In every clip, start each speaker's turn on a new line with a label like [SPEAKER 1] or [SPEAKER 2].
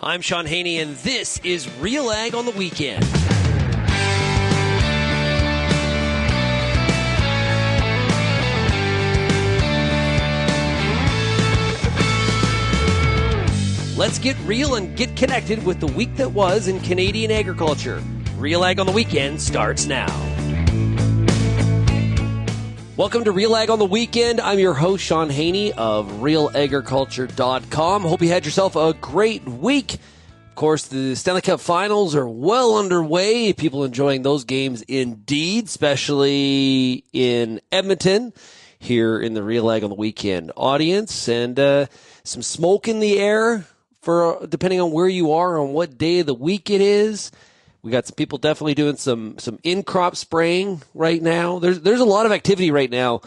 [SPEAKER 1] I'm Shaun Haney, and this is RealAg on the Weekend. Let's get real and get connected with the week that was in Canadian agriculture. RealAg on the Weekend starts now. Welcome to RealAg on the Weekend. I'm your host, Shaun Haney of RealAgriculture.com. Hope you had yourself a great week. Of course, the Stanley Cup Finals are well underway. People enjoying those games indeed, especially in Edmonton, here in the RealAg on the Weekend audience. And some smoke in the air for depending on where you are, on what day of the week it is. We got some people definitely doing some in-crop spraying right now. There's a lot of activity right now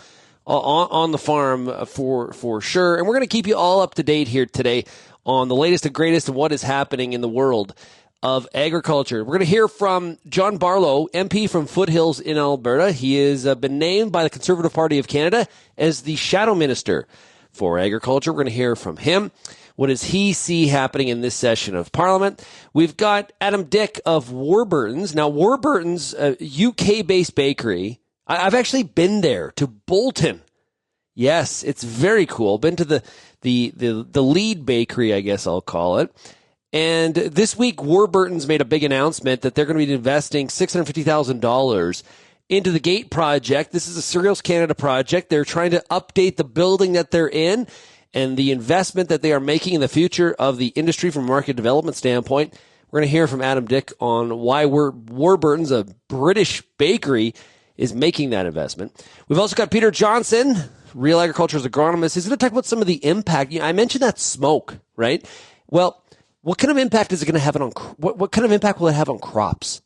[SPEAKER 1] on the farm for sure. And we're going to keep you all up to date here today on the latest and greatest of what is happening in the world of agriculture. We're going to hear from John Barlow, MP from Foothills in Alberta. He has been named by the Conservative Party of Canada as the Shadow Minister for Agriculture. We're going to hear from him. What does he see happening in this session of Parliament? We've got Adam Dyck of Warburtons. Now, Warburtons, a UK-based bakery. I've actually been there to Bolton. Yes, it's very cool. Been to the lead bakery, I guess I'll call it. And this week, Warburtons made a big announcement that they're going to be investing $650,000 into the GATE project. This is a Cereals Canada project. They're trying to update the building that they're in and the investment that they are making in the future of the industry from a market development standpoint. We're going to hear from Adam Dyck on why Warburtons, a British bakery, is making that investment. We've also got Peter Johnson, Real Agriculture's agronomist. He's going to talk about some of the impact. I mentioned that smoke, right? Well, what kind of impact is it going to have on what kind of impact will it have on crops?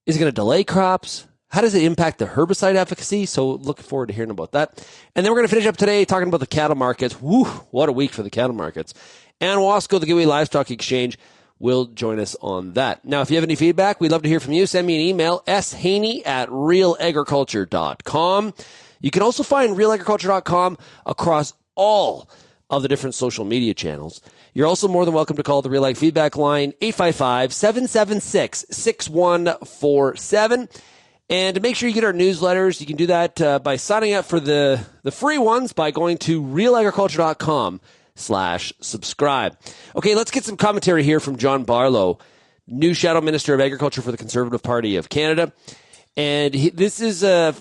[SPEAKER 1] Is it going to delay crops? How does it impact the herbicide efficacy? So looking forward to hearing about that. And then we're going to finish up today talking about the cattle markets. Woo, what a week for the cattle markets. And Wasko, the Gateway Livestock Exchange, will join us on that. Now, if you have any feedback, we'd love to hear from you. Send me an email, shaney@realagriculture.com. You can also find realagriculture.com across all of the different social media channels. You're also more than welcome to call the Real Ag feedback line, 855-776-6147. And to make sure you get our newsletters, you can do that by signing up for the free ones by going to realagriculture.com/subscribe. Okay, let's get some commentary here from John Barlow, new Shadow Minister of Agriculture for the Conservative Party of Canada. And this is a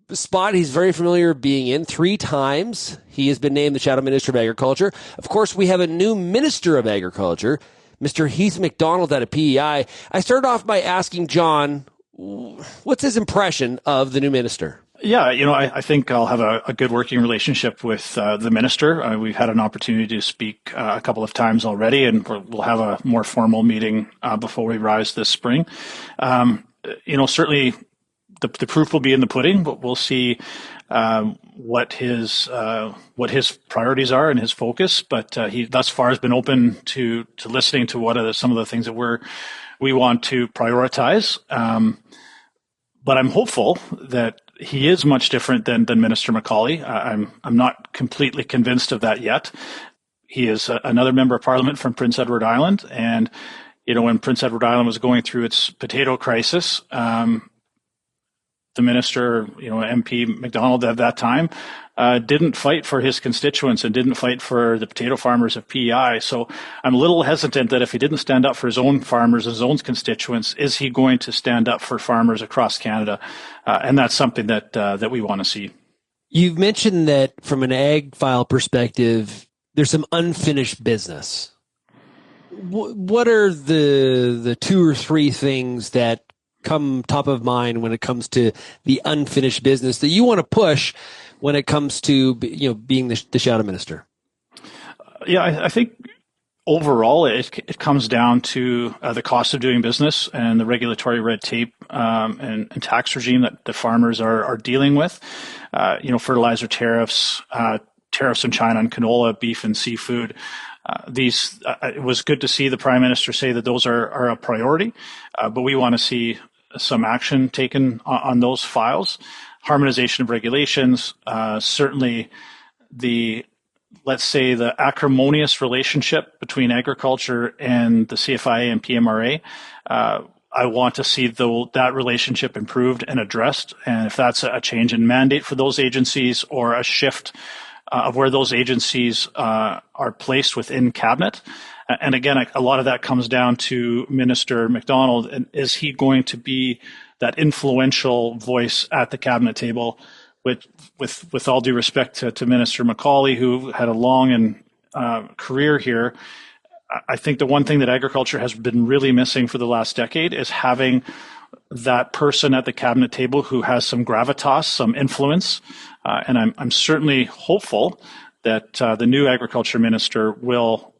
[SPEAKER 1] spot he's very familiar being in. 3 times he has been named the Shadow Minister of Agriculture. Of course, we have a new Minister of Agriculture, Mr. Heath MacDonald out of PEI. I started off by asking John, what's his impression of the new minister?
[SPEAKER 2] Yeah, I think I'll have a good working relationship with the minister. We've had an opportunity to speak a couple of times already, and we'll have a more formal meeting before we rise this spring. Certainly the proof will be in the pudding, but we'll see what his priorities are and his focus. But he thus far has been open to listening to what are some of the things that we want to prioritize. But I'm hopeful that he is much different than Minister McCauley. I'm not completely convinced of that yet. He is another member of Parliament from Prince Edward Island, and when Prince Edward Island was going through its potato crisis, the minister, MP MacDonald at that time, didn't fight for his constituents and didn't fight for the potato farmers of PEI. So I'm a little hesitant that if he didn't stand up for his own farmers, his own constituents, is he going to stand up for farmers across Canada? And that's something that we want to see.
[SPEAKER 1] You've mentioned that from an ag file perspective, there's some unfinished business. What are the 2 or 3 things that come top of mind when it comes to the unfinished business that you want to push when it comes to being the Shadow Minister?
[SPEAKER 2] Yeah, I think overall it comes down to the cost of doing business and the regulatory red tape and tax regime that the farmers are dealing with. Fertilizer tariffs, tariffs in China on canola, beef, and seafood. It was good to see the Prime Minister say that those are a priority, but we want to see some action taken on those files. Harmonization of regulations, certainly the let's say, the acrimonious relationship between agriculture and the CFIA and PMRA. I want to see that relationship improved and addressed. And if that's a change in mandate for those agencies or a shift of where those agencies are placed within cabinet. And again, a lot of that comes down to Minister MacDonald. And is he going to be that influential voice at the cabinet table? With all due respect to Minister Macaulay, who had a long career here, I think the one thing that agriculture has been really missing for the last decade is having that person at the cabinet table who has some gravitas, some influence. And I'm certainly hopeful that the new agriculture minister will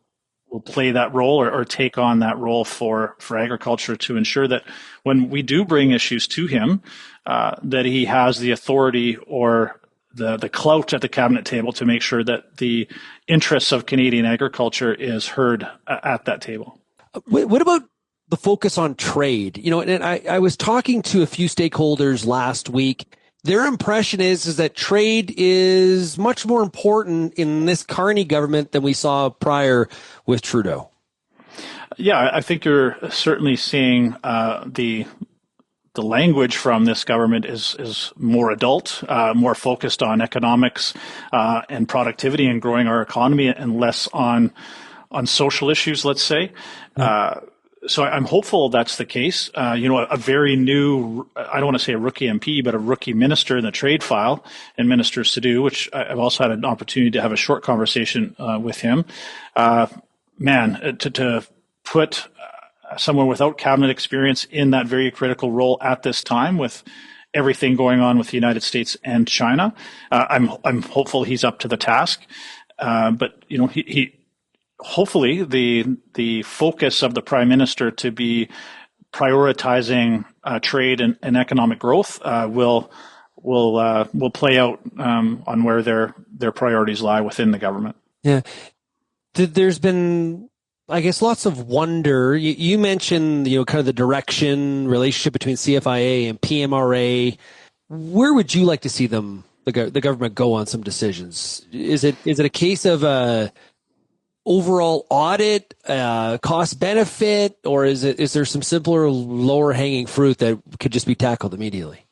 [SPEAKER 2] play that role or take on that role for agriculture to ensure that when we do bring issues to him, that he has the authority or the clout at the cabinet table to make sure that the interests of Canadian agriculture is heard at that table.
[SPEAKER 1] What about the focus on trade? And I was talking to a few stakeholders last week. Their impression is that trade is much more important in this Carney government than we saw prior with Trudeau.
[SPEAKER 2] Yeah, I think you're certainly seeing the language from this government is more adult, more focused on economics and productivity and growing our economy, and less on social issues, let's say. So I'm hopeful that's the case. A very new, I don't want to say a rookie MP, but a rookie minister in the trade file, and Minister Sadu, which I've also had an opportunity to have a short conversation with him. To put someone without cabinet experience in that very critical role at this time with everything going on with the United States and China, I'm hopeful he's up to the task. But he hopefully the focus of the Prime Minister to be prioritizing trade and economic growth will play out on where their priorities lie within the government.
[SPEAKER 1] Yeah, there's been, I guess, lots of wonder. You mentioned kind of the direction relationship between CFIA and PMRA. Where would you like to see the government go on some decisions? Is it a case of overall audit, cost benefit, or is there some simpler, lower hanging fruit that could just be tackled immediately?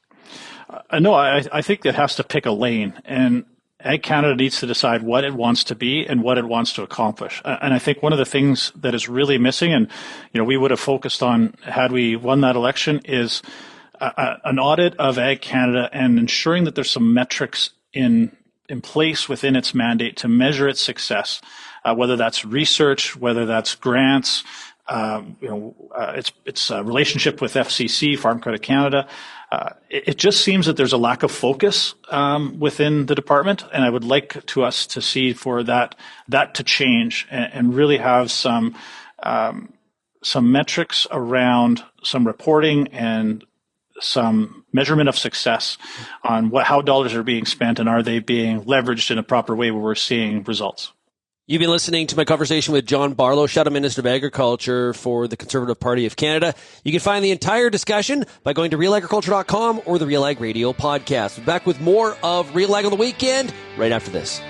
[SPEAKER 2] No, I think it has to pick a lane, and Ag Canada needs to decide what it wants to be and what it wants to accomplish. And I think one of the things that is really missing, and we would have focused on had we won that election, is an audit of Ag Canada and ensuring that there's some metrics in place within its mandate to measure its success. Whether that's research, whether that's grants, its relationship with FCC, Farm Credit Canada. It just seems that there's a lack of focus within the department, and I would like us to see for that to change and really have some metrics around some reporting and some measurement of success on how dollars are being spent and are they being leveraged in a proper way where we're seeing results.
[SPEAKER 1] You've been listening to my conversation with John Barlow, Shadow Minister of Agriculture for the Conservative Party of Canada. You can find the entire discussion by going to RealAgriculture.com or the Real Ag Radio podcast. We're back with more of Real Ag on the weekend right after this.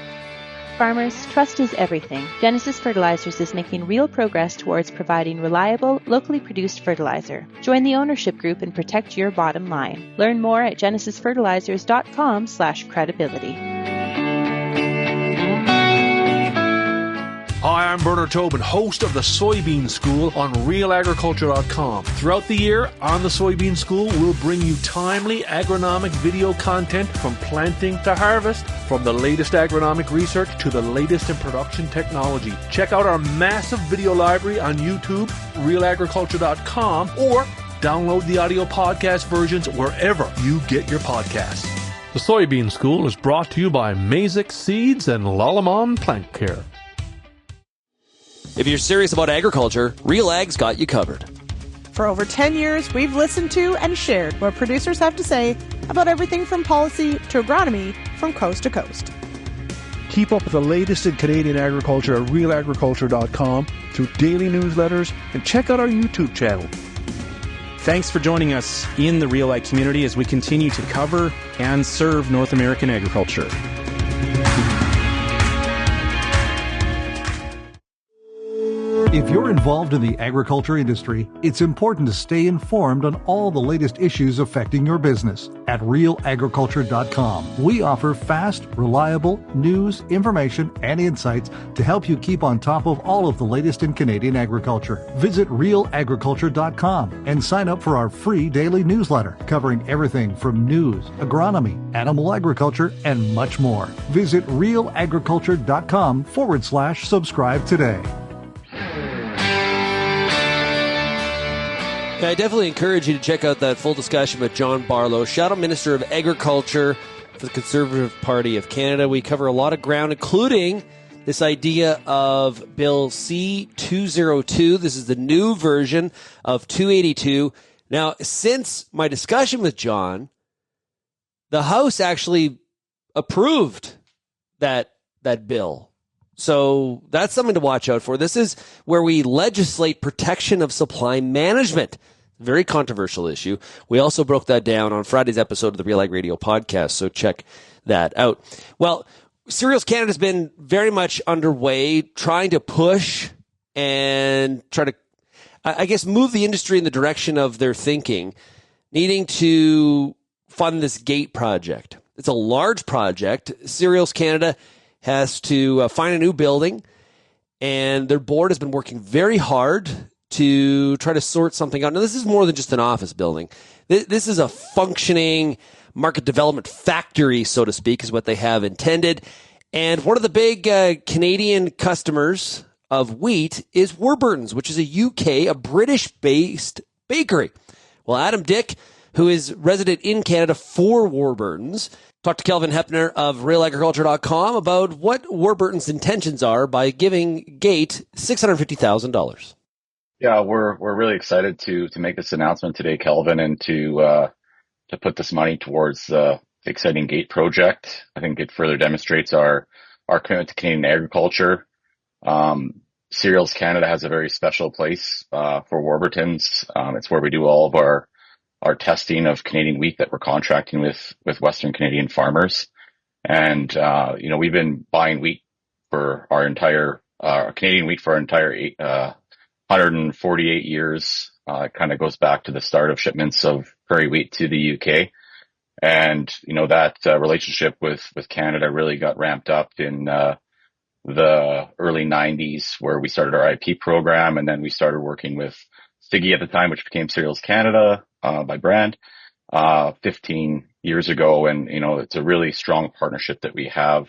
[SPEAKER 3] Farmers, trust is everything. Genesis Fertilizers is making real progress towards providing reliable, locally produced fertilizer. Join the ownership group and protect your bottom line. Learn more at genesisfertilizers.com/credibility.
[SPEAKER 4] Hi, I'm Bernard Tobin, host of the Soybean School on RealAgriculture.com. Throughout the year, on the Soybean School, we'll bring you timely agronomic video content from planting to harvest, from the latest agronomic research to the latest in production technology. Check out our massive video library on YouTube, RealAgriculture.com, or download the audio podcast versions wherever you get your podcasts. The Soybean School is brought to you by Mazix Seeds and Lalamon Plant Care.
[SPEAKER 1] If you're serious about agriculture, Real Ag's got you covered.
[SPEAKER 5] For over 10 years, we've listened to and shared what producers have to say about everything from policy to agronomy from coast to coast.
[SPEAKER 6] Keep up with the latest in Canadian agriculture at RealAgriculture.com through daily newsletters and check out our YouTube channel.
[SPEAKER 7] Thanks for joining us in the Real Ag community as we continue to cover and serve North American agriculture.
[SPEAKER 8] If you're involved in the agriculture industry, it's important to stay informed on all the latest issues affecting your business. At RealAgriculture.com, we offer fast, reliable news, information, and insights to help you keep on top of all of the latest in Canadian agriculture. Visit RealAgriculture.com and sign up for our free daily newsletter covering everything from news, agronomy, animal agriculture, and much more. Visit RealAgriculture.com/subscribe today.
[SPEAKER 1] I definitely encourage you to check out that full discussion with John Barlow, Shadow Minister of Agriculture for the Conservative Party of Canada. We cover a lot of ground, including this idea of Bill C-202. This is the new version of 282. Now, since my discussion with John, the House actually approved that bill. So that's something to watch out for. This is where we legislate protection of supply management. Very controversial issue. We also broke that down on Friday's episode of the Real Ag Radio podcast, so check that out. Well, Cereals Canada has been very much underway trying to push and try to, I guess, move the industry in the direction of their thinking, needing to fund this GATE project. It's a large project. Cereals Canada has to find a new building, and their board has been working very hard to try to sort something out. Now, this is more than just an office building. This is a functioning market development factory, so to speak, is what they have intended. And one of the big Canadian customers of wheat is Warburtons, which is a British-based bakery. Well, Adam Dyck, who is resident in Canada for Warburtons, talked to Kelvin Hepner of RealAgriculture.com about what Warburtons' intentions are by giving GATE $650,000.
[SPEAKER 9] Yeah, we're really excited to make this announcement today, Kelvin, and to put this money towards the exciting GATE project. I think it further demonstrates our commitment to Canadian agriculture. Cereals Canada has a very special place for Warburtons. It's where we do all of our testing of Canadian wheat that we're contracting with Western Canadian farmers. And, we've been buying wheat for our entire, Canadian wheat for our entire 148 years. It kind of goes back to the start of shipments of prairie wheat to the UK. And, that relationship with Canada really got ramped up in the early 90s, where we started our IP program, and then we started working with Siggy at the time, which became Cereals Canada by brand 15 years ago. And, it's a really strong partnership that we have.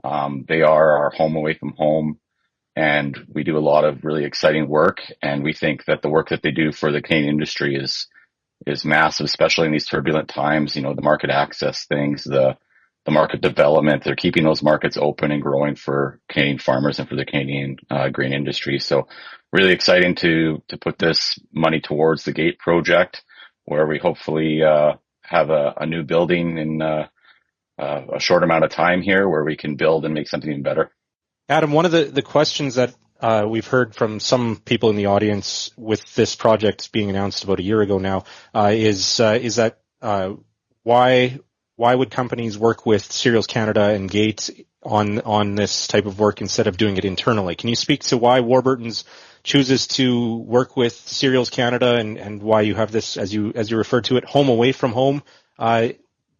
[SPEAKER 9] They are our home away from home, and we do a lot of really exciting work. And we think that the work that they do for the Canadian industry is massive, especially in these turbulent times. The market access things, the market development, they're keeping those markets open and growing for Canadian farmers and for the Canadian grain industry. So really exciting to put this money towards the GATE project, where we hopefully have a new building in a short amount of time here, where we can build and make something even better.
[SPEAKER 7] Adam, one of the questions that we've heard from some people in the audience with this project being announced about a year ago now is that why would companies work with Cereals Canada and GATE on this type of work instead of doing it internally? Can you speak to why Warburtons chooses to work with Cereals Canada and why you have this, as you referred to it, home away from home,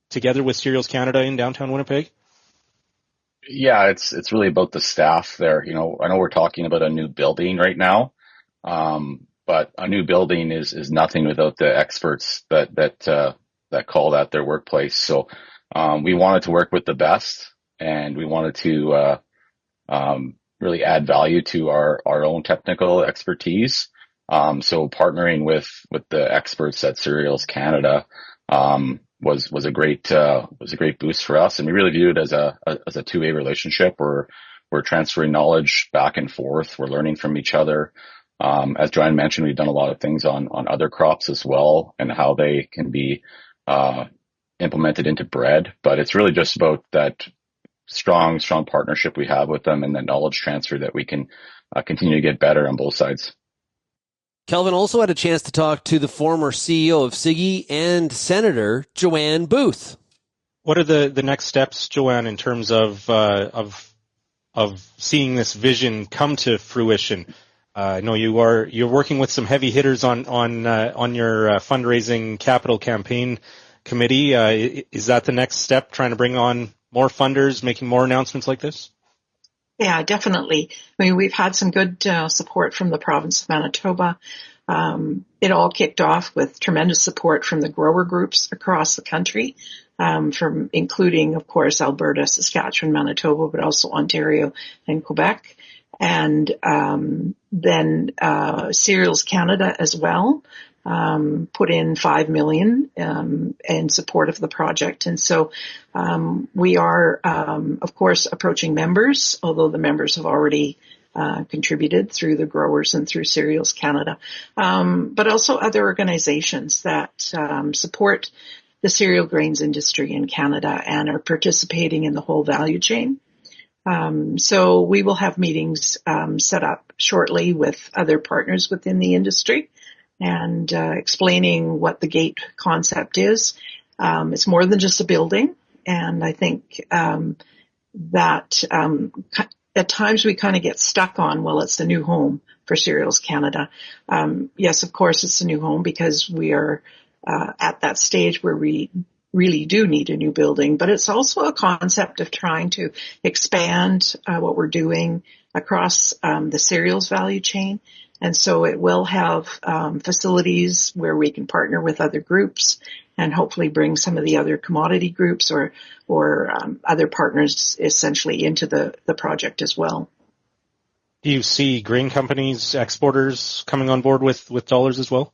[SPEAKER 7] together with Cereals Canada in downtown Winnipeg?
[SPEAKER 9] Yeah, it's really about the staff there. I know we're talking about a new building right now, but a new building is nothing without the experts that call that their workplace. So we wanted to work with the best, and we wanted to really add value to our own technical expertise. So partnering with the experts at Cereals Canada was a great boost for us, and we really view it as a two-way relationship where we're transferring knowledge back and forth. We're learning from each other. As Joanne mentioned, we've done a lot of things on other crops as well, and how they can be implemented into bread. But it's really just about that strong partnership we have with them, and that knowledge transfer that we can continue to get better on both sides.
[SPEAKER 1] Kelvin also had a chance to talk to the former CEO of Siggy and Senator Joanne Booth.
[SPEAKER 7] What are the next steps, Joanne, in terms of seeing this vision come to fruition? I know you're working with some heavy hitters on your fundraising capital campaign committee. Is that the next step, trying to bring on more funders, making more announcements like this?
[SPEAKER 10] Yeah, definitely. I mean, we've had some good support from the province of Manitoba. It all kicked off with tremendous support from the grower groups across the country, from including, of course, Alberta, Saskatchewan, Manitoba, but also Ontario and Quebec. And then Cereals Canada as well put in $5 million in support of the project. And so we are, of course, approaching members, although the members have already contributed through the growers and through Cereals Canada, but also other organizations that support the cereal grains industry in Canada and are participating in the whole value chain. So we will have meetings set up shortly with other partners within the industry and explaining what the gate concept is. It's more than just a building, and I think that at times we kind of get stuck on, well, it's the new home for Cereals Canada. Yes, of course, it's a new home because we are at that stage where we really do need a new building, but it's also a concept of trying to expand what we're doing across the cereals value chain. And so it will have facilities where we can partner with other groups and hopefully bring some of the other commodity groups or other partners essentially into the project as well.
[SPEAKER 7] Do you see grain companies, exporters coming on board with dollars as well?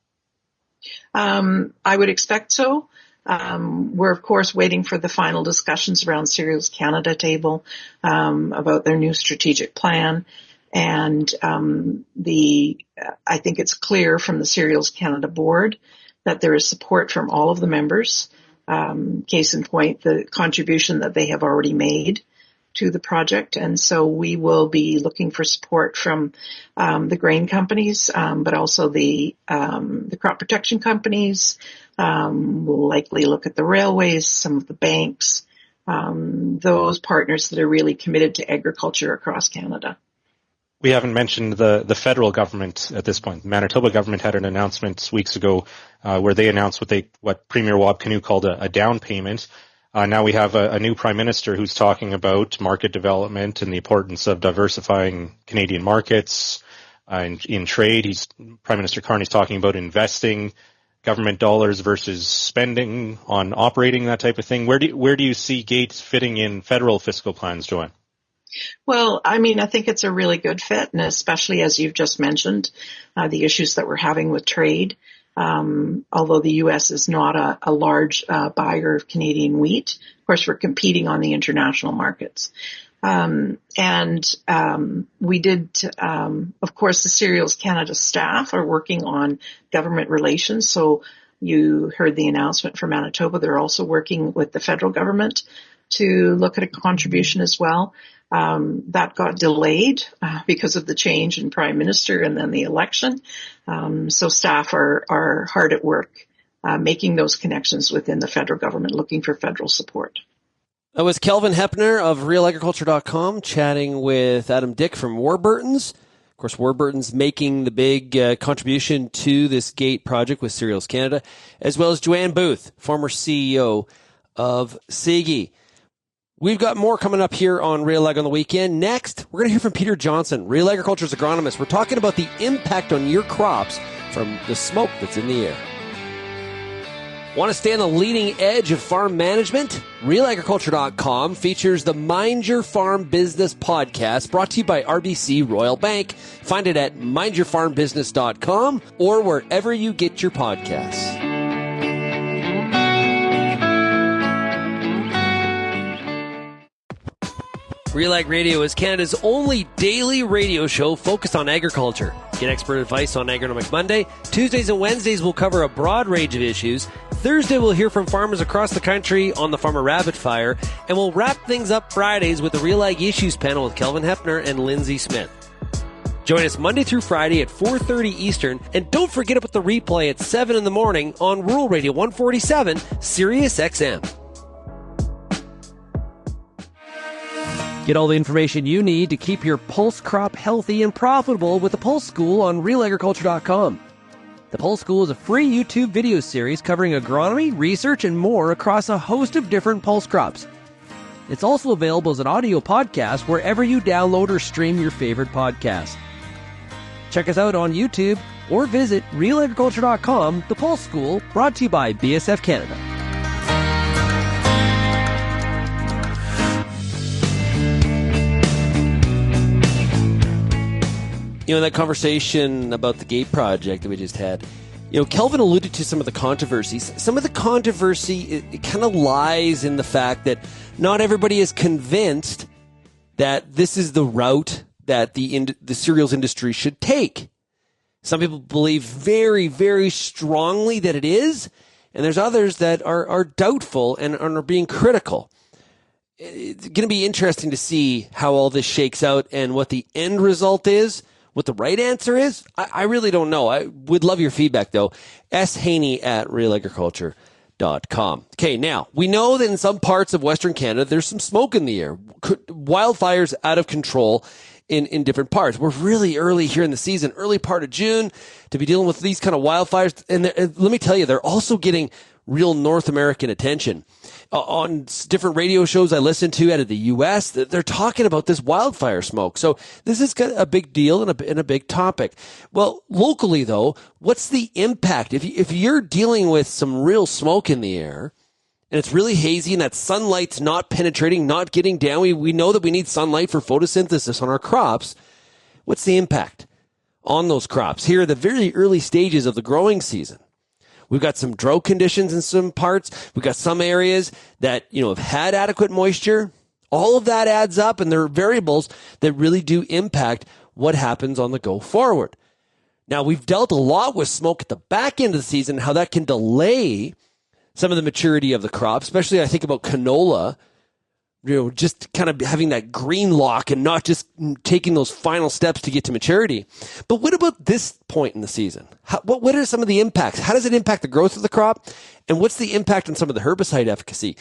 [SPEAKER 10] I would expect so. We're, of course, waiting for the final discussions around Cereals Canada table about their new strategic plan. And I think it's clear from the Cereals Canada board that there is support from all of the members. Case in point, the contribution that they have already made to the project. And so we will be looking for support from the grain companies, but also the crop protection companies. We'll likely look at the railways, some of the banks, those partners that are really committed to agriculture across Canada.
[SPEAKER 7] We haven't mentioned the federal government at this point. The Manitoba government had an announcement weeks ago where they announced what Premier Wab Kinew called a down payment. Now we have a new prime minister who's talking about market development and the importance of diversifying Canadian markets in trade. Prime Minister Carney's talking about investing government dollars versus spending on operating, that type of thing. Where do you see Gates fitting in federal fiscal plans, Joanne?
[SPEAKER 10] Well, I mean, I think it's a really good fit, and especially as you've just mentioned, the issues that we're having with trade. Although the U.S. is not a large buyer of Canadian wheat, of course, we're competing on the international markets. We did, of course, the Cereals Canada staff are working on government relations. So you heard the announcement from Manitoba. They're also working with the federal government to look at a contribution as well. That got delayed because of the change in prime minister and then the election. So staff are hard at work making those connections within the federal government, looking for federal support.
[SPEAKER 1] That was Kelvin Heppner of RealAgriculture.com chatting with Adam Dyck from Warburtons. Of course, Warburtons making the big contribution to this GATE project with Cereals Canada, as well as Joanne Booth, former CEO of Seagee. We've got more coming up here on RealAg on the weekend. Next, we're going to hear from Peter Johnson, Real Agriculture's agronomist. We're talking about the impact on your crops from the smoke that's in the air. Want to stay on the leading edge of farm management? RealAgriculture.com features the Mind Your Farm Business podcast brought to you by RBC Royal Bank. Find it at mindyourfarmbusiness.com or wherever you get your podcasts. RealAg Radio is Canada's only daily radio show focused on agriculture. Get expert advice on Agronomic Monday. Tuesdays and Wednesdays will cover a broad range of issues. Thursday we'll hear from farmers across the country on the Farmer Rapid Fire. And we'll wrap things up Fridays with the RealAg Issues panel with Kelvin Heppner and Lindsay Smith. Join us Monday through Friday at 4:30 Eastern. And don't forget about the replay at 7 in the morning on Rural Radio 147, Sirius XM. Get all the information you need to keep your pulse crop healthy and profitable with the Pulse School on RealAgriculture.com. The Pulse School is a free YouTube video series covering agronomy, research, and more across a host of different pulse crops. It's also available as an audio podcast wherever you download or stream your favorite podcast. Check us out on YouTube or visit RealAgriculture.com. The Pulse School, brought to you by BSF Canada. You know, that conversation about the gate project that we just had, you know, Kelvin alluded to some of the controversies. Some of the controversy, it kind of lies in the fact that not everybody is convinced that this is the route that the cereals industry should take. Some people believe very, very strongly that it is, and there's others that are doubtful and are being critical. It's going to be interesting to see how all this shakes out and what the end result is. What the right answer is, I really don't know. I would love your feedback, though. Haney at RealAgriculture.com. Okay, now, we know that in some parts of Western Canada, there's some smoke in the air. Wildfires out of control in different parts. We're really early here in the season, early part of June, to be dealing with these kind of wildfires. And let me tell you, they're also getting real North American attention. On different radio shows I listen to out of the U.S., they're talking about this wildfire smoke. So this is a big deal and a big topic. Well, locally, though, what's the impact? If you're dealing with some real smoke in the air, and it's really hazy, and that sunlight's not penetrating, not getting down, we know that we need sunlight for photosynthesis on our crops. What's the impact on those crops? Here are the very early stages of the growing season. We've got some drought conditions in some parts. We've got some areas that, you know, have had adequate moisture. All of that adds up, and there are variables that really do impact what happens on the go forward. Now, we've dealt a lot with smoke at the back end of the season, how that can delay some of the maturity of the crop, especially I think about canola, you know, just kind of having that green lock and not just taking those final steps to get to maturity. But what about this point in the season? What are some of the impacts? How does it impact the growth of the crop? And what's the impact on some of the herbicide efficacy?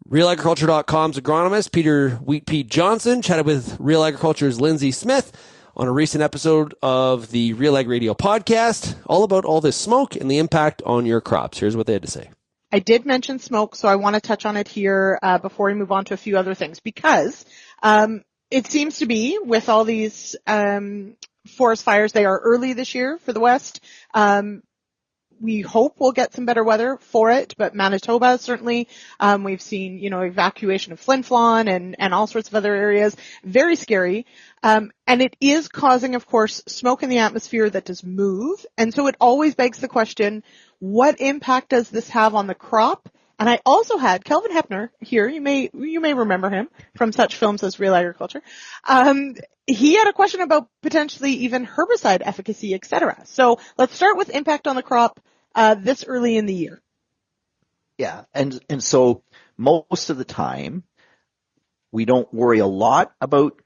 [SPEAKER 1] RealAgriculture.com's agronomist, Peter Wheatpea Johnson, chatted with Real Agriculture's Lindsay Smith on a recent episode of the Real Ag Radio podcast, all about all this smoke and the impact on your crops. Here's what they had to say.
[SPEAKER 5] I did mention smoke, so I want to touch on it here before we move on to a few other things, because it seems to be with all these forest fires, they are early this year for the West. We hope we'll get some better weather for it, but Manitoba certainly, we've seen, you know, evacuation of Flin Flon and all sorts of other areas. Very scary. And it is causing, of course, smoke in the atmosphere that does move. And so it always begs the question, what impact does this have on the crop? And I also had Kelvin Hepner here. You may remember him from such films as Real Agriculture. He had a question about potentially even herbicide efficacy, etc. So let's start with impact on the crop this early in the year.
[SPEAKER 11] Yeah, and so most of the time we don't worry a lot about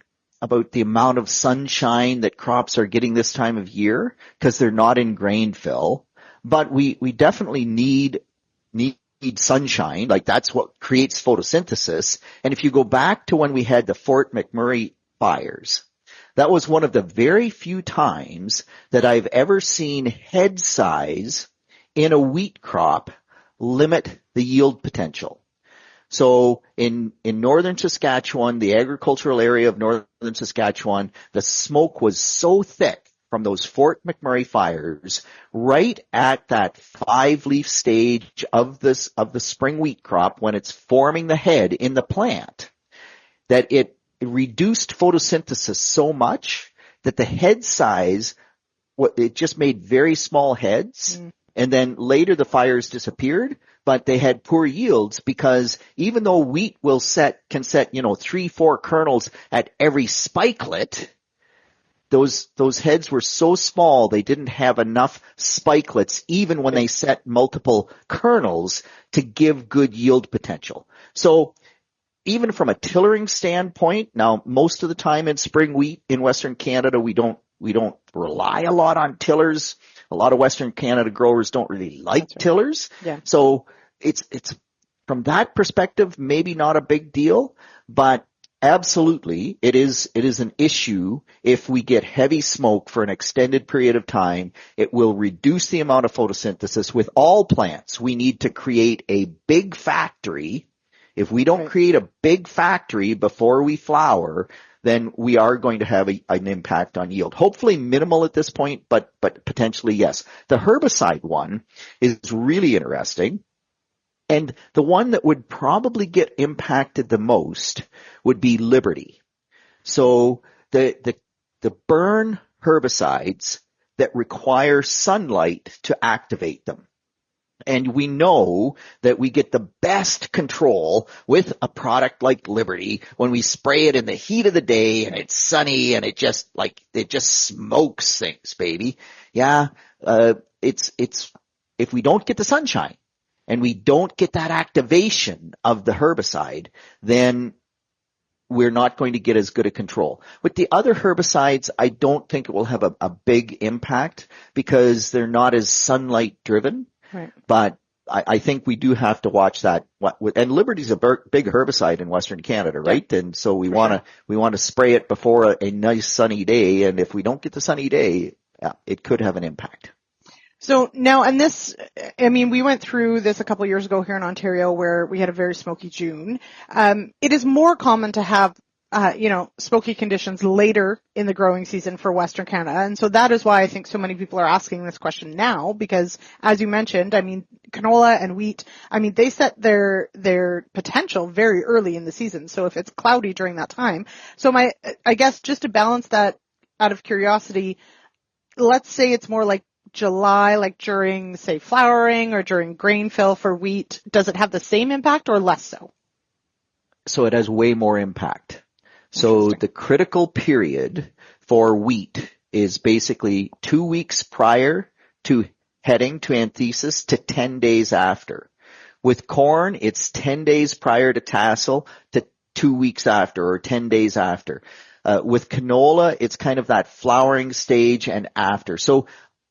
[SPEAKER 11] the amount of sunshine that crops are getting this time of year because they're not in grain fill. But we definitely need sunshine. Like, that's what creates photosynthesis. And if you go back to when we had the Fort McMurray fires, that was one of the very few times that I've ever seen head size in a wheat crop limit the yield potential. So in northern Saskatchewan, the agricultural area of northern Saskatchewan, the smoke was so thick from those Fort McMurray fires right at that 5-leaf stage of the spring wheat crop when it's forming the head in the plant, that it reduced photosynthesis so much that the head size, it just made very small heads. And then later the fires disappeared, but they had poor yields because even though wheat can set, 3-4 kernels at every spikelet, those heads were so small they didn't have enough spikelets even when they set multiple kernels to give good yield potential. So even from a tillering standpoint, now most of the time in spring wheat in Western Canada, we don't rely a lot on tillers. A lot of Western Canada growers don't really like tillers. Yeah. So it's from that perspective, maybe not a big deal, but absolutely, it is an issue. If we get heavy smoke for an extended period of time, it will reduce the amount of photosynthesis. With all plants, we need to create a big factory. If we don't create a big factory before we flower, then we are going to have an impact on yield. Hopefully minimal at this point, but potentially yes. The herbicide one is really interesting. And the one that would probably get impacted the most would be Liberty. So the burn herbicides that require sunlight to activate them. And we know that we get the best control with a product like Liberty when we spray it in the heat of the day and it's sunny and it just smokes things, baby. Yeah, it's if we don't get the sunshine and we don't get that activation of the herbicide, then we're not going to get as good a control. With the other herbicides, I don't think it will have a big impact because they're not as sunlight driven. Right. But I think we do have to watch that. And Liberty's a big herbicide in Western Canada, right? Yeah. And so we want to spray it before a nice sunny day. And if we don't get the sunny day, it could have an impact.
[SPEAKER 5] So now, and this, I mean, we went through this a couple of years ago here in Ontario where we had a very smoky June. It is more common to have smoky conditions later in the growing season for Western Canada. And so that is why I think so many people are asking this question now, because as you mentioned, I mean, canola and wheat, I mean, they set their potential very early in the season. So if it's cloudy during that time. So I guess just to balance that out of curiosity, let's say it's more like July, like during, say, flowering or during grain fill for wheat. Does it have the same impact or less so?
[SPEAKER 11] So it has way more impact. So the critical period for wheat is basically 2 weeks prior to heading to anthesis to 10 days after. With corn, it's 10 days prior to tassel to 2 weeks after or 10 days after. With canola, it's kind of that flowering stage and after. So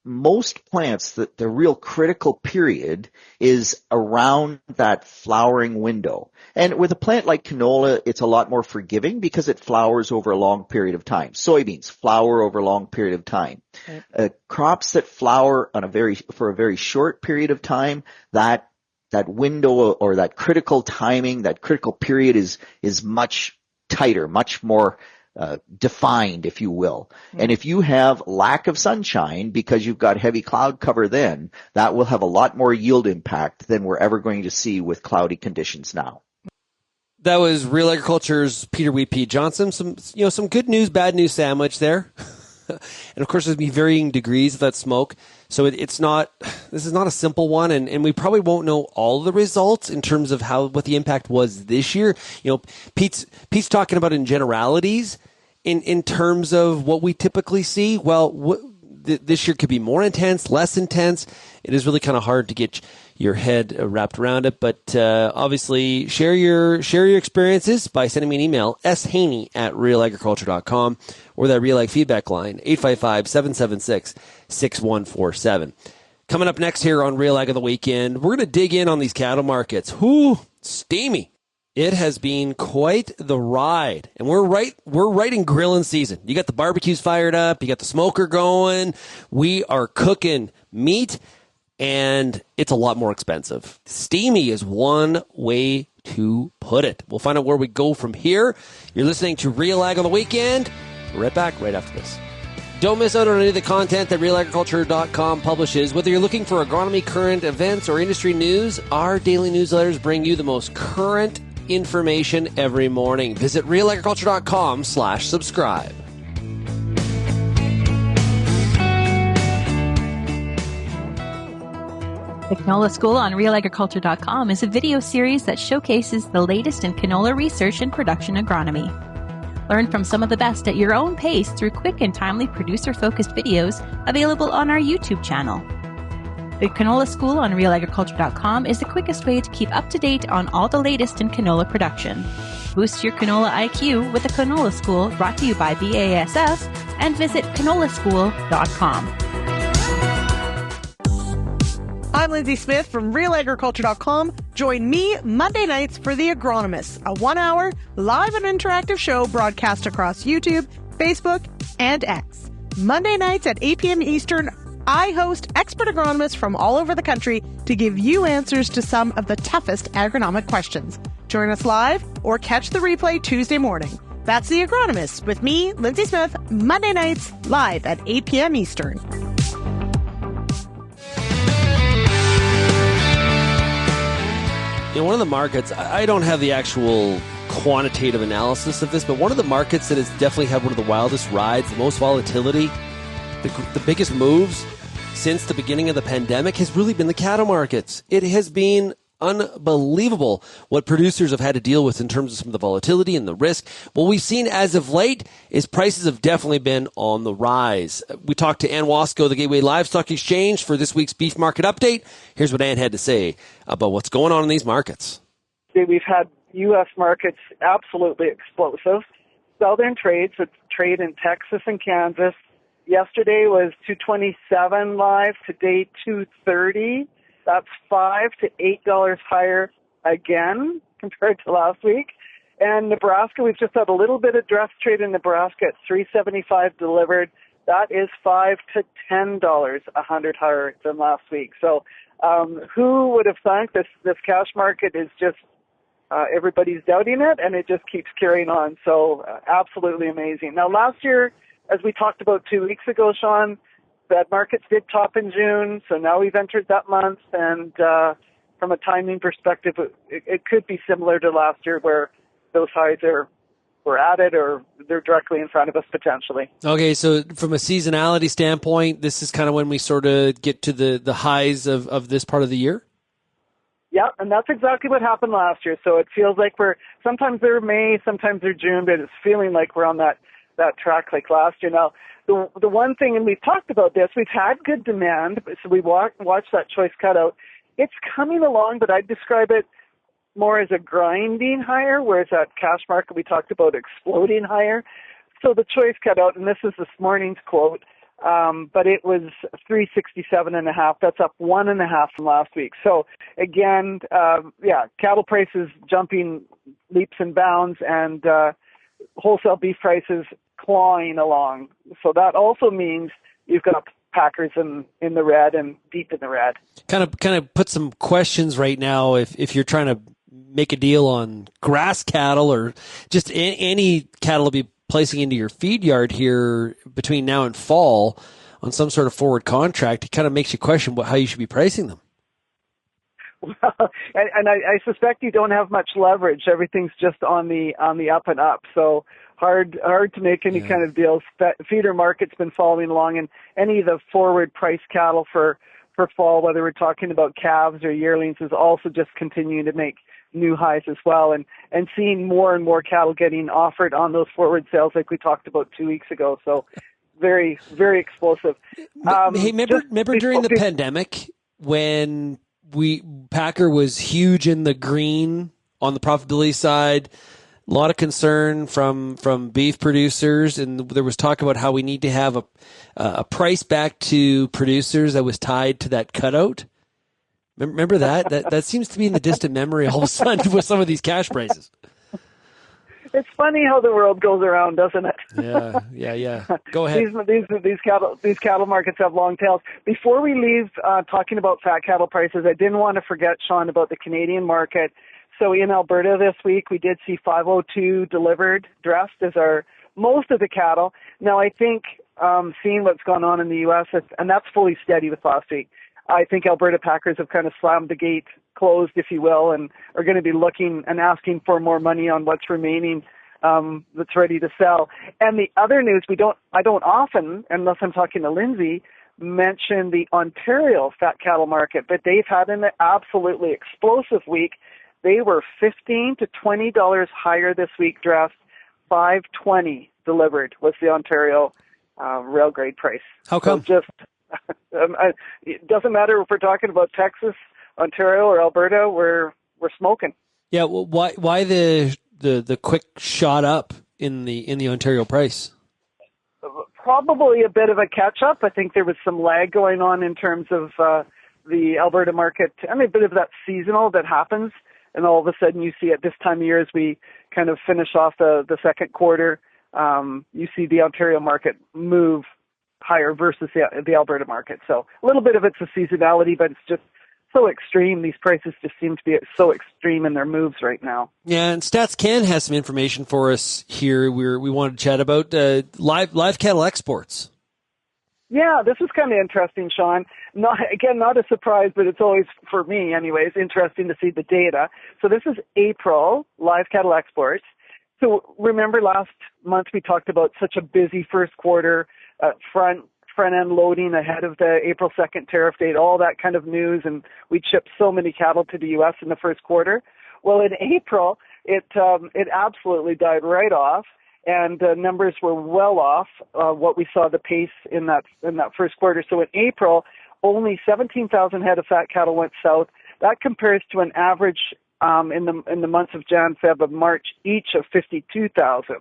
[SPEAKER 11] most plants, the real critical period is around that flowering window. And with a plant like canola, it's a lot more forgiving because it flowers over a long period of time. Soybeans flower over a long period of time. Right. Crops that flower for a very short period of time, that window or that critical timing, that critical period is much tighter, much more defined, if you will. And if you have lack of sunshine because you've got heavy cloud cover, then that will have a lot more yield impact than we're ever going to see with cloudy conditions now.
[SPEAKER 1] That was Real Agriculture's Peter Wheat Pete Johnson. Some good news, bad news sandwich there. And of course, there's be varying degrees of that smoke. So this is not a simple one, and we probably won't know all the results in terms of what the impact was this year. Pete's talking about in generalities in terms of what we typically see. Well, this year could be more intense, less intense. It is really kind of hard to get your head wrapped around it, but obviously share your experiences by sending me an email, shaney@realagriculture.com, or that RealAg feedback line, 855-776-6147. Coming up next here on RealAg of the Weekend, we're going to dig in on these cattle markets. Whoo, steamy. It has been quite the ride, and we're right in grilling season. You got the barbecues fired up, you got the smoker going, we are cooking meat, and it's a lot more expensive. Steamy is one way to put it. We'll find out where we go from here. You're listening to RealAg on the Weekend. We're right back right after this. Don't miss out on any of the content that RealAgriculture.com publishes. Whether you're looking for agronomy, current events, or industry news, our daily newsletters bring you the most current information every morning. Visit RealAgriculture.com/subscribe.
[SPEAKER 3] The Canola School on RealAgriculture.com is a video series that showcases the latest in canola research and production agronomy. Learn from some of the best at your own pace through quick and timely producer-focused videos available on our YouTube channel. The Canola School on RealAgriculture.com is the quickest way to keep up to date on all the latest in canola production. Boost your canola IQ with the Canola School, brought to you by BASF, and visit canolaschool.com.
[SPEAKER 12] I'm Lindsay Smith from RealAgriculture.com,
[SPEAKER 5] Join me Monday nights for The Agronomist, a 1-hour live and interactive show broadcast across YouTube, Facebook, and X. Monday nights at 8 p.m. Eastern, I host expert agronomists from all over the country to give you answers to some of the toughest agronomic questions. Join us live or catch the replay Tuesday morning. That's The Agronomist with me, Lindsay Smith, Monday nights live at 8 p.m. Eastern.
[SPEAKER 1] One of the markets, I don't have the actual quantitative analysis of this, but one of the markets that has definitely had one of the wildest rides, the most volatility, the biggest moves since the beginning of the pandemic has really been the cattle markets. It has been unbelievable what producers have had to deal with in terms of some of the volatility and the risk. What we've seen as of late is prices have definitely been on the rise. We talked to Ann Wasko, the Gateway Livestock Exchange, for this week's beef market update. Here's what Ann had to say about what's going on in these markets.
[SPEAKER 12] We've had U.S. markets absolutely explosive. Southern trades, so trade in Texas and Kansas. Yesterday was 227 live, today 230. That's $5 to $8 higher again compared to last week. And Nebraska, we've just had a little bit of dress trade in Nebraska at $3.75 delivered. That is $5 to $10 100 higher than last week. So who would have thought this cash market is just everybody's doubting it, and it just keeps carrying on. So absolutely amazing. Now last year, as we talked about 2 weeks ago, Shaun, that markets did top in June, so now we've entered that month, and from a timing perspective, it could be similar to last year where those highs were at it or they're directly in front of us potentially.
[SPEAKER 1] Okay, so from a seasonality standpoint, this is kind of when we sort of get to the highs of this part of the year?
[SPEAKER 12] Yeah, and that's exactly what happened last year. So it feels like sometimes they're May, sometimes they're June, but it's feeling like we're on that track like last year. Now, the one thing, and we've talked about this, we've had good demand, so we watched that choice cutout. It's coming along, but I'd describe it more as a grinding higher, whereas that cash market we talked about exploding higher. So the choice cutout, and this is this morning's quote, but it was 367.5. That's up 1.5 from last week. So again, cattle prices jumping leaps and bounds, and wholesale beef prices clawing along. So that also means you've got packers in the red and deep in the red.
[SPEAKER 1] Kind of put some questions right now if you're trying to make a deal on grass cattle or just any cattle to be placing into your feed yard here between now and fall on some sort of forward contract. It kind of makes you question how you should be pricing them.
[SPEAKER 12] Well, and I suspect you don't have much leverage. Everything's just on the up and up. So hard to make any kind of deals. Feeder market's been following along, and any of the forward price cattle for fall, whether we're talking about calves or yearlings, is also just continuing to make new highs as well, and seeing more and more cattle getting offered on those forward sales like we talked about 2 weeks ago. So very, very explosive.
[SPEAKER 1] Hey, remember during the pandemic when Packer was huge in the green on the profitability side, a lot of concern from beef producers, and there was talk about how we need to have a price back to producers that was tied to that cutout. Remember that? That seems to be in the distant memory all of a sudden with some of these cash prices.
[SPEAKER 12] It's funny how the world goes around, doesn't it?
[SPEAKER 1] Yeah. Go ahead.
[SPEAKER 12] These cattle markets have long tails. Before we leave talking about fat cattle prices, I didn't want to forget, Shaun, about the Canadian market. So in Alberta this week, we did see 502 delivered, dressed as most of the cattle. Now, I think seeing what's gone on in the U.S., and that's fully steady with last week, I think Alberta packers have kind of slammed the gate closed, if you will, and are going to be looking and asking for more money on what's remaining that's ready to sell. And the other news, I don't often, unless I'm talking to Lindsay, mention the Ontario fat cattle market, but they've had an absolutely explosive week. They were $15 to $20 higher this week, dressed. $5.20 delivered was the Ontario rail grade price.
[SPEAKER 1] How come?
[SPEAKER 12] So it doesn't matter if we're talking about Texas, Ontario, or Alberta. We're smoking.
[SPEAKER 1] Yeah. Well, why the quick shot up in the Ontario price?
[SPEAKER 12] Probably a bit of a catch up. I think there was some lag going on in terms of the Alberta market, and a bit of that seasonal that happens, and all of a sudden you see at this time of year as we kind of finish off the second quarter, you see the Ontario market move higher versus the Alberta market. So a little bit of it's a seasonality, but it's just so extreme. These prices just seem to be so extreme in their moves right now.
[SPEAKER 1] Yeah, and Stats Can has some information for us here. We wanted to chat about live cattle exports.
[SPEAKER 12] Yeah, this is kind of interesting, Shaun. Not a surprise, but it's always, for me anyways, interesting to see the data. So this is April live cattle exports. So remember last month we talked about such a busy first quarter, front-end loading ahead of the April 2nd tariff date, all that kind of news, and we shipped so many cattle to the U.S. in the first quarter. Well, in April, it absolutely died right off, and the numbers were well off what we saw the pace in that first quarter. So in April, only 17,000 head of fat cattle went south. That compares to an average in the months of Jan, Feb, and March, each of 52,000.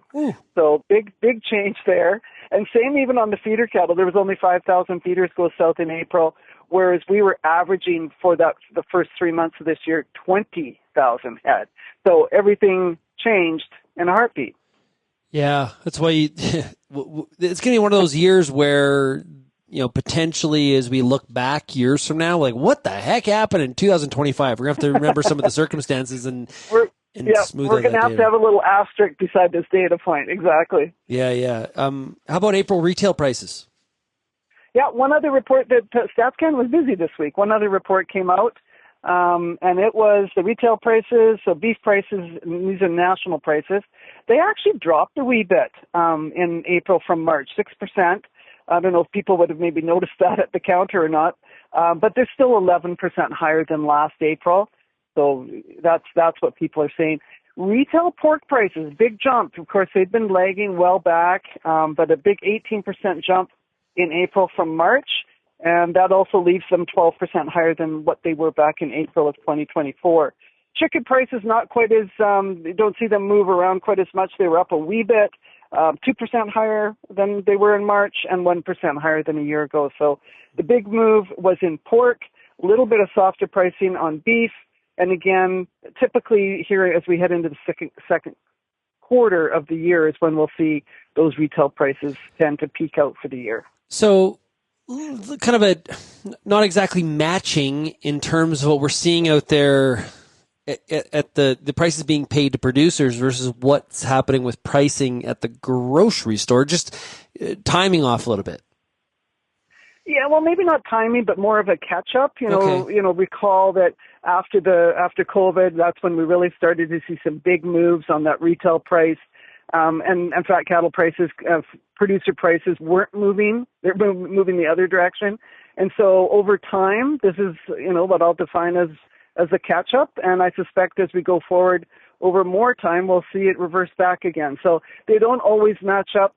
[SPEAKER 12] So big change there. And same even on the feeder cattle. There was only 5,000 feeders go south in April, whereas we were averaging for the first 3 months of this year 20,000 head. So everything changed in a heartbeat.
[SPEAKER 1] Yeah, that's why it's going to be one of those years where, potentially as we look back years from now, like what the heck happened in 2025? We're going to have to remember some of the circumstances and smooth
[SPEAKER 12] we're going to have a little asterisk beside this data point. Exactly.
[SPEAKER 1] Yeah. How about April retail prices?
[SPEAKER 12] Yeah, one other report that StatsCan was busy this week. One other report came out, and it was the retail prices, so beef prices, and these are national prices. They actually dropped a wee bit in April from March, 6%. I don't know if people would have maybe noticed that at the counter or not, but they're still 11% higher than last April. So that's what people are saying. Retail pork prices, big jump. Of course, they've been lagging well back, but a big 18% jump in April from March, and that also leaves them 12% higher than what they were back in April of 2024. Chicken prices not quite as, you don't see them move around quite as much. They were up a wee bit. 2% higher than they were in March and 1% higher than a year ago. So the big move was in pork, a little bit of softer pricing on beef. And again, typically here as we head into the second quarter of the year is when we'll see those retail prices tend to peak out for the year.
[SPEAKER 1] So kind of not exactly matching in terms of what we're seeing out there at the prices being paid to producers versus what's happening with pricing at the grocery store, just timing off a little bit.
[SPEAKER 12] Yeah, well, maybe not timing, but more of a catch-up. Recall that after COVID, that's when we really started to see some big moves on that retail price, and fat cattle prices, producer prices weren't moving; they're moving the other direction. And so over time, this is what I'll define as a catch-up, and I suspect as we go forward over more time, we'll see it reverse back again. So they don't always match up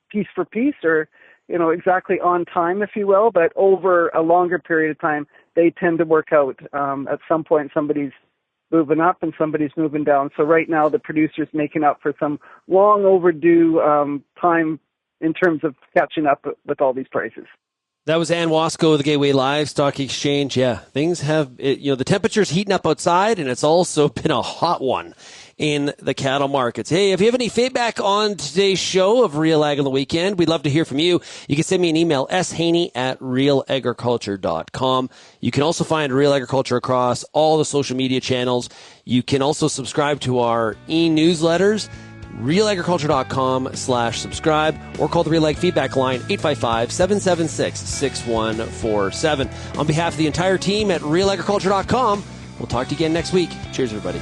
[SPEAKER 12] piece for piece or, exactly on time, if you will, but over a longer period of time, they tend to work out. At some point, somebody's moving up and somebody's moving down. So right now, the producer's making up for some long overdue time in terms of catching up with all these prices.
[SPEAKER 1] That was Ann Wasko of the Gateway Livestock Exchange. Yeah, things have, the temperature's heating up outside, and it's also been a hot one in the cattle markets. Hey, if you have any feedback on today's show of RealAg on the Weekend, we'd love to hear from you. You can send me an email, shaney@realagriculture.com. You can also find Real Agriculture across all the social media channels. You can also subscribe to our e-newsletters, realagriculture.com/subscribe, or call the RealAg feedback line, 855-776-6147. On behalf of the entire team at realagriculture.com, we'll talk to you again next week. Cheers, everybody.